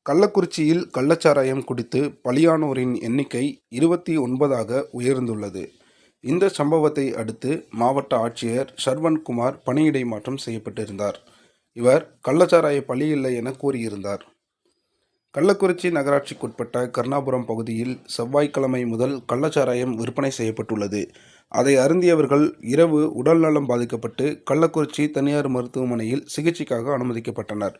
கள்ளக்குறிச்சியில் கள்ளச்சாராயம் குடித்து பலியானோரின் எண்ணிக்கை 29ஆக உயர்ந்துள்ளது. இந்த சம்பவத்தை அடுத்து மாவட்ட ஆட்சியர் சரவண்குமார் பணியிடை மாற்றம் செய்யப்பட்டிருந்தார். இவர் கள்ளச்சாராய பலி இல்லை என கூறியிருந்தார். கள்ளக்குறிச்சி நகராட்சிக்குட்பட்ட கருணாபுரம் பகுதியில் செவ்வாய்க்கிழமை முதல் கள்ளச்சாராயம் விற்பனை செய்யப்பட்டுள்ளது. அதை அருந்தியவர்கள் இரவு உடல்நலம் பாதிக்கப்பட்டு கள்ளக்குறிச்சி தனியார் மருத்துவமனையில் சிகிச்சைக்காக அனுமதிக்கப்பட்டனர்.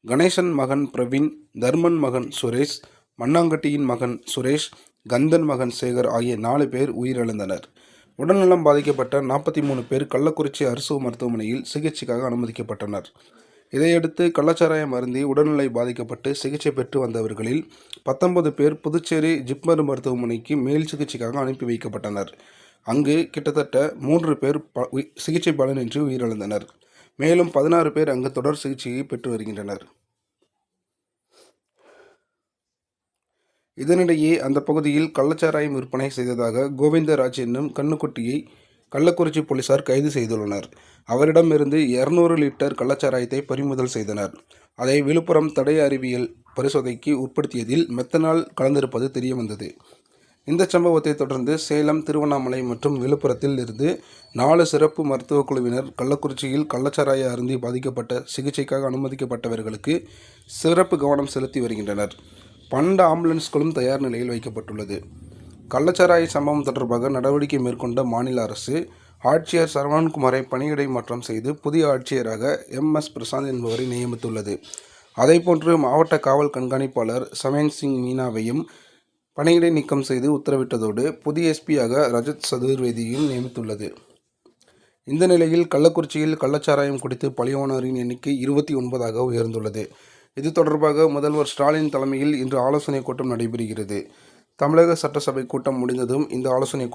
கணேசன் மகன் பிரவீன், தர்மன் மகன் சுரேஷ், மண்ணாங்கட்டியின் மகன் சுரேஷ், கந்தன் மகன் சேகர் ஆகிய 4 பேர் உயிரிழந்தனர். உடல்நலம் பாதிக்கப்பட்ட 43 பேர் கள்ளக்குறிச்சி அரசு மருத்துவமனையில் சிகிச்சைக்காக அனுமதிக்கப்பட்டனர். இதையடுத்து கள்ளச்சாராயம் அருந்தி உடல்நிலை பாதிக்கப்பட்டு சிகிச்சை பெற்று வந்தவர்களில் 19 பேர் புதுச்சேரி ஜிப்மர் மருத்துவமனைக்கு மேல் சிகிச்சைக்காக அனுப்பி வைக்கப்பட்டனர். அங்கு கிட்டத்தட்ட 3 பேர் சிகிச்சை பலனின்றி உயிரிழந்தனர். மேலும் 16 பேர் அங்கு தொடர் சிகிச்சையை பெற்று வருகின்றனர். இதனிடையே அந்த பகுதியில் கள்ளச்சாராயம் விற்பனை செய்ததாக கோவிந்தராஜ் என்னும் கண்ணுக்குட்டியை கள்ளக்குறிச்சி போலீசார் கைது செய்துள்ளனர். அவரிடமிருந்து 200 லிட்டர் கள்ளச்சாராயத்தை பறிமுதல் செய்தனர். அதை விழுப்புரம் தடய அறிவியல் பரிசோதனைக்கு உட்படுத்தியதில் மெத்தனால் கலந்திருப்பது தெரியவந்தது. இந்த சம்பவத்தை தொடர்ந்து சேலம், திருவண்ணாமலை மற்றும் விழுப்புரத்தில் இருந்து 4 சிறப்பு மருத்துவ குழுவினர் கள்ளக்குறிச்சியில் கள்ளச்சாராய அருந்தி பாதிக்கப்பட்ட சிகிச்சைக்காக அனுமதிக்கப்பட்டவர்களுக்கு சிறப்பு கவனம் செலுத்தி வருகின்றனர். 12 ஆம்புலன்ஸ்களும் தயார் நிலையில் வைக்கப்பட்டுள்ளது. கள்ளச்சாராய சம்பவம் தொடர்பாக நடவடிக்கை மேற்கொண்ட மாநில அரசு ஆட்சியர் சரவண்குமாரை பணியிடை மாற்றம் செய்து புதிய ஆட்சியராக MS பிரசாந்த் என்பவரை நியமித்துள்ளது. அதேபோன்று மாவட்ட காவல் கண்காணிப்பாளர் சமேன் சிங் மீனாவையும் பணியிடை நீக்கம் செய்து உத்தரவிட்டதோடு புதிய SP-யாக ரஜத் சதுர்வேதியையும் நியமித்துள்ளது. இந்த நிலையில் கள்ளக்குறிச்சியில் கள்ளச்சாராயம் குடித்து பலியானோரின் எண்ணிக்கை 29ஆக உயர்ந்துள்ளது. இது தொடர்பாக முதல்வர் ஸ்டாலின் தலைமையில் இன்று ஆலோசனை கூட்டம் நடைபெறுகிறது. தமிழக சட்டசபை கூட்டம் முடிந்ததும் இந்த ஆலோசனை